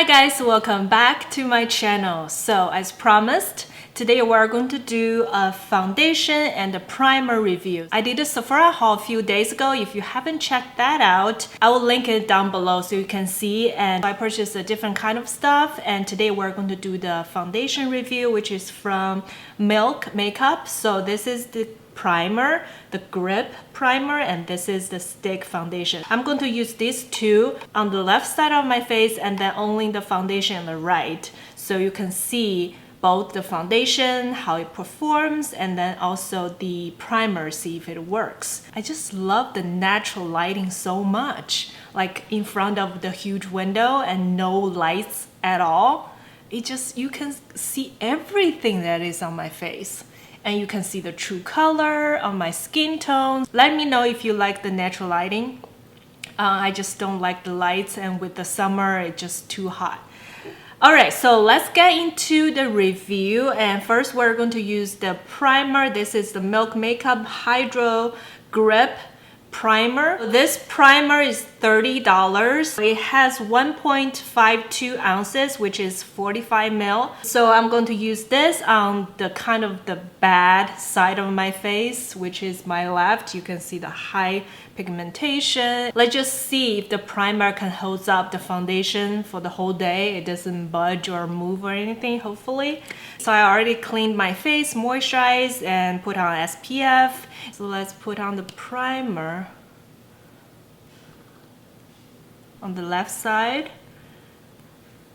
Hi guys, welcome back to my channel. So as promised, today we're going to do a foundation and a primer review. I did a Sephora haul a few days ago. If you haven't checked that out, I will link it down below so you can see. And I purchased a different kind of stuff, and today we're going to do the foundation review, which is from Milk Makeup. So this is the primer, the grip primer, and this is the stick foundation. I'm going to use these two on the left side of my face and then only the foundation on the right, so you can see both the foundation, how it performs, and then also the primer, see if it works. I just love the natural lighting so much, like in front of the huge window and no lights at all. You can see everything that is on my face. And you can see the true color on my skin tone. Let me know if you like the natural lighting. I just don't like the lights, and with the summer, it's just too hot. Alright, so let's get into the review. And first, we're going to use the primer. This is the Milk Makeup Hydro Grip Primer. This primer is $30. It has 1.52 ounces, which is 45 ml. So I'm going to use this on the kind of the bad side of my face, which is my left. You can see the high pigmentation. Let's just see if the primer can hold up the foundation for the whole day. It doesn't budge or move or anything, hopefully. So I already cleaned my face, moisturized, and put on SPF. So let's put on the primer on the left side.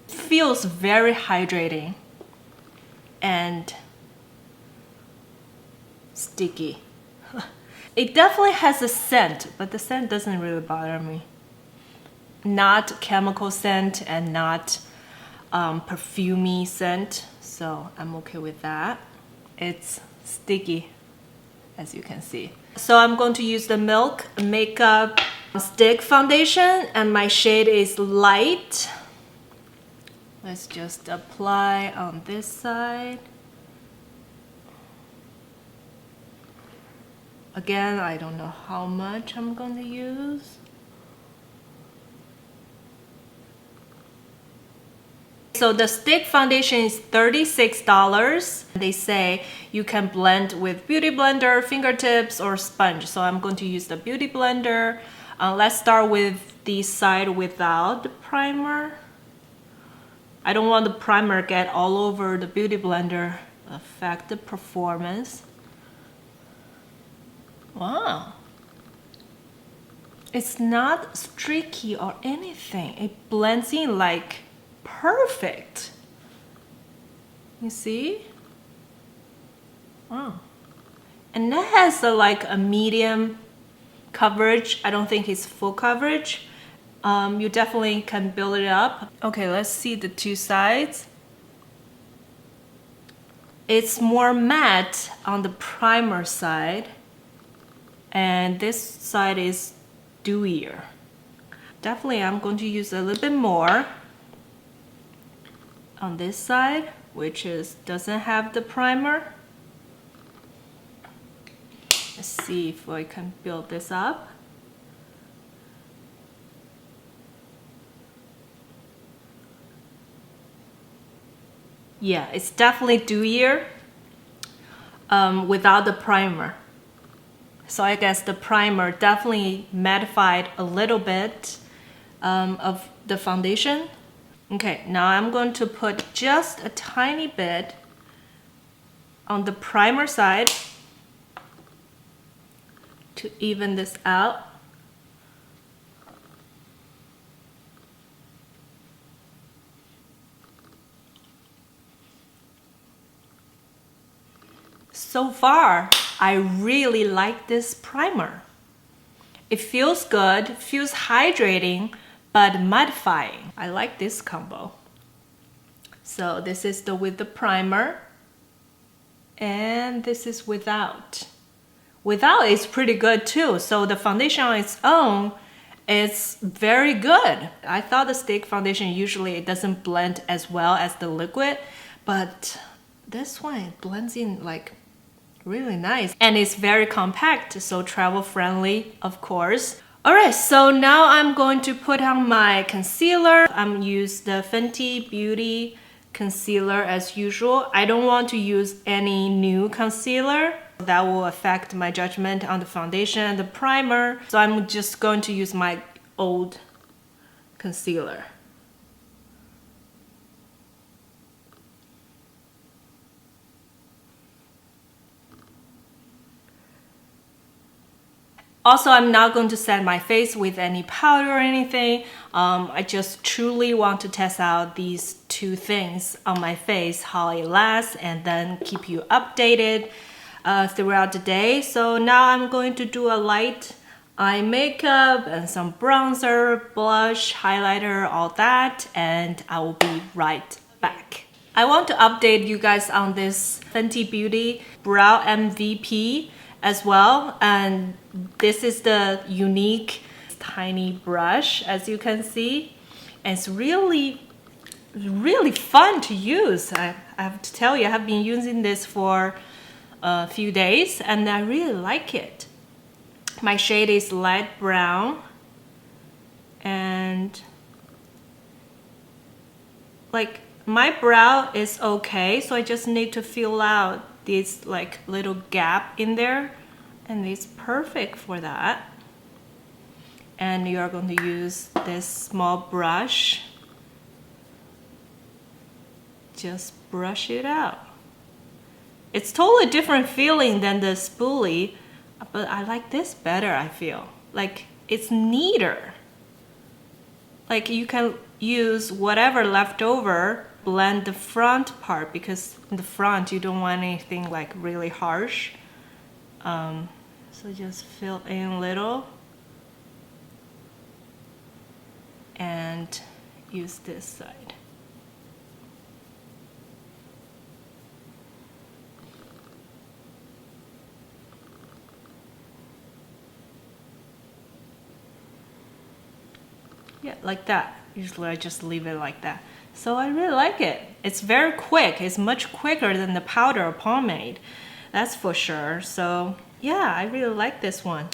It feels very hydrating and sticky. It definitely has a scent, but the scent doesn't really bother me. Not chemical scent and not perfumey scent, so I'm okay with that. It's sticky, as you can see. So I'm going to use the Milk Makeup Stick Foundation, and my shade is light. Let's just apply on this side. Again, I don't know how much I'm going to use. So the stick foundation is $36. They say you can blend with beauty blender, fingertips, or sponge. So I'm going to use the beauty blender. Let's start with the side without the primer. I don't want the primer to get all over the beauty blender, affect the performance. Wow. It's not streaky or anything. It blends in like perfect. You see? Wow. And that has like a medium coverage. I don't think it's full coverage. You definitely can build it up. Okay, let's see the two sides. It's more matte on the primer side, and this side is dewier. Definitely I'm going to use a little bit more on this side, which doesn't have the primer. Let's see if I can build this up. Yeah, it's definitely dewier without the primer. So I guess the primer definitely mattified a little bit of the foundation. Okay, now I'm going to put just a tiny bit on the primer side to even this out. So far, I really like this primer. It feels good, feels hydrating, but mattifying. I like this combo. So this is with the primer, and this is without. Without is pretty good too. So the foundation on its own is very good. I thought the stick foundation usually it doesn't blend as well as the liquid, but this one it blends in like really nice, and it's very compact, so travel friendly, of course. Alright, so now I'm going to put on my concealer. I'm use the Fenty Beauty concealer as usual. I don't want to use any new concealer. That will affect my judgment on the foundation and the primer. So I'm just going to use my old concealer. Also, I'm not going to set my face with any powder or anything. I just truly want to test out these two things on my face, how it lasts, and then keep you updated throughout the day. So now I'm going to do a light eye makeup and some bronzer, blush, highlighter, all that, and I will be right back. I want to update you guys on this Fenty Beauty Brow MVP as well, and this is the unique tiny brush, as you can see, and it's really fun to use. I have to tell you, I have been using this for a few days and I really like it. My shade is light brown, and like my brow is okay, so I just need to fill out this like little gap in there, and it's perfect for that. And you are going to use this small brush, just brush it out. It's totally different feeling than the spoolie, but I like this better. I feel like it's neater. Like you can use whatever left over, blend the front part, because in the front you don't want anything like really harsh. So just fill in a little and use this side. Yeah, like that. Usually I just leave it like that. So I really like it. It's very quick. It's much quicker than the powder or pomade. That's for sure. So yeah, I really like this one.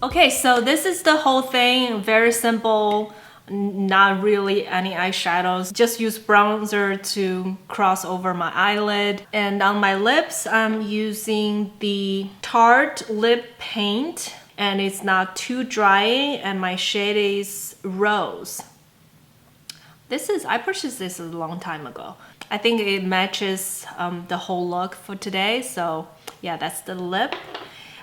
Okay, so this is the whole thing. Very simple. Not really any eyeshadows, just use bronzer to cross over my eyelid. And on my lips, I'm using the Tarte lip paint, and it's not too dry, and my shade is Rose. I purchased this a long time ago. I think it matches the whole look for today. So yeah, that's the lip.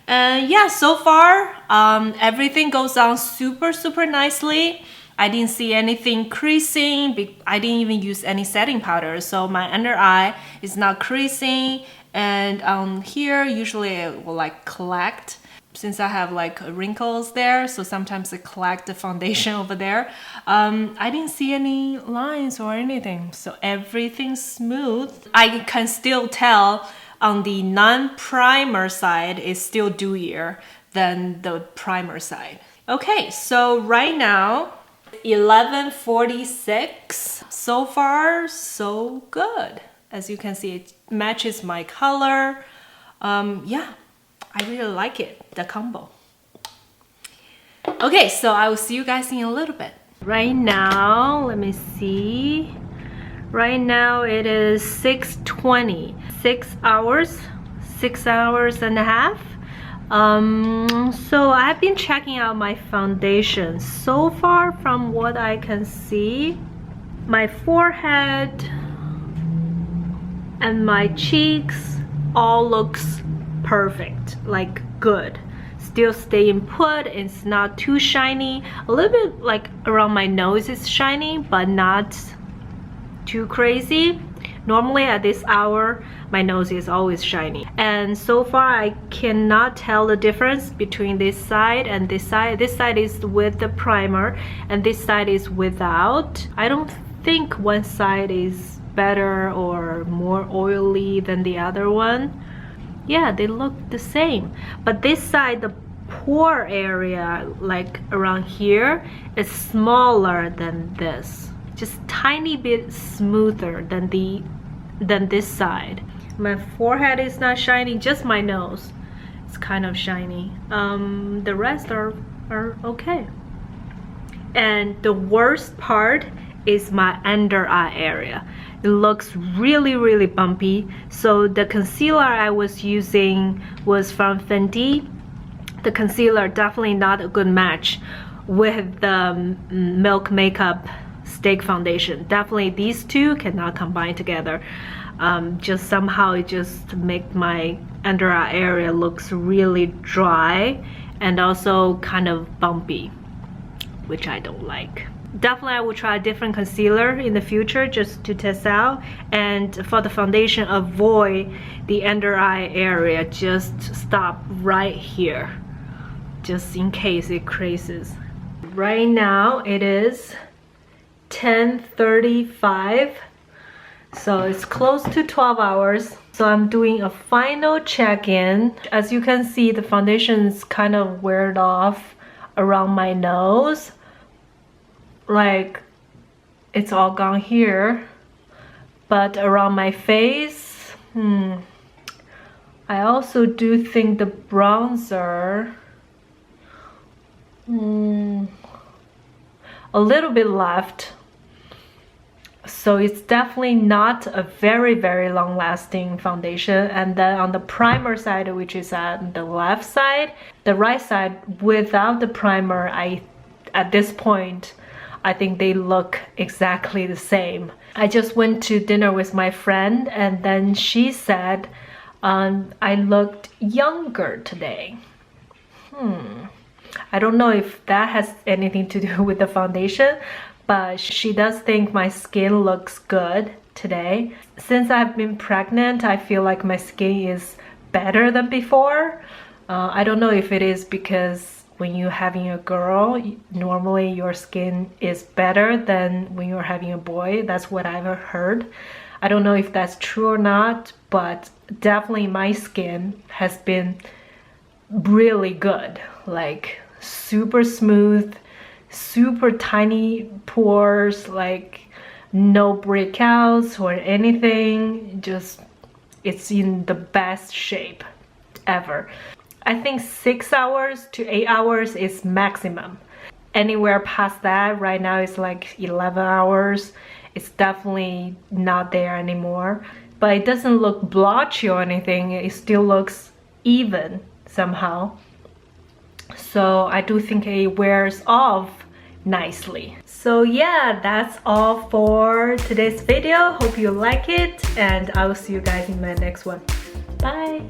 And yeah, so far everything goes on super nicely. I didn't see anything creasing. I didn't even use any setting powder, so my under eye is not creasing. And here, usually it will like collect, since I have like wrinkles there, so sometimes it collect the foundation over there. I didn't see any lines or anything, so everything's smooth. I can still tell on the non-primer side is still dewier than the primer side. Okay, so right now 11:46. So far, so good. As you can see, it matches my color. Yeah, I really like it, the combo. Okay, so I will see you guys in a little bit. Right now, let me see. Right now it is 6:20. 6 hours, 6 hours and a half. So I've been checking out my foundation. So far, from what I can see, my forehead and my cheeks all looks perfect, like good. Still staying put, it's not too shiny. A little bit like around my nose is shiny, but not too crazy. Normally at this hour, my nose is always shiny. And so far, I cannot tell the difference between this side and this side. This side is with the primer, and this side is without. I don't think one side is better or more oily than the other one. Yeah, they look the same. But this side, the pore area, like around here, is smaller than this. just tiny bit smoother than this side. My forehead is not shiny, just my nose. It's kind of shiny. The rest are okay. And the worst part is my under eye area. It looks really bumpy. So the concealer I was using was from Fenty. The concealer definitely not a good match with the Milk Makeup Stick Foundation. Definitely these two cannot combine together. Just somehow it just make my under eye area looks really dry and also kind of bumpy, which I don't like. Definitely I will try a different concealer in the future just to test out. And for the foundation, avoid the under eye area. Just stop right here, just in case it creases. Right now it is 10:35, so it's close to 12 hours. So I'm doing a final check-in. As you can see, the foundation's kind of weared off around my nose. Like it's all gone here, but around my face, I also do think the bronzer, a little bit left. So it's definitely not a very long lasting foundation. And then on the primer side, which is at the left side, the right side without the primer, at this point I think they look exactly the same. I just went to dinner with my friend and then she said I looked younger today. I don't know if that has anything to do with the foundation, but she does think my skin looks good today. Since I've been pregnant, I feel like my skin is better than before. I don't know if it is because when you're having a girl, normally your skin is better than when you're having a boy. That's what I've heard. I don't know if that's true or not, but definitely my skin has been really good. Like super smooth, super tiny pores, like no breakouts or anything. Just it's in the best shape ever. I think 6 hours to 8 hours is maximum. Anywhere past that, right now it's like 11 hours. It's definitely not there anymore. But it doesn't look blotchy or anything. It still looks even somehow. So I do think it wears off nicely. So yeah, that's all for today's video. Hope you like it and I will see you guys in my next one. Bye!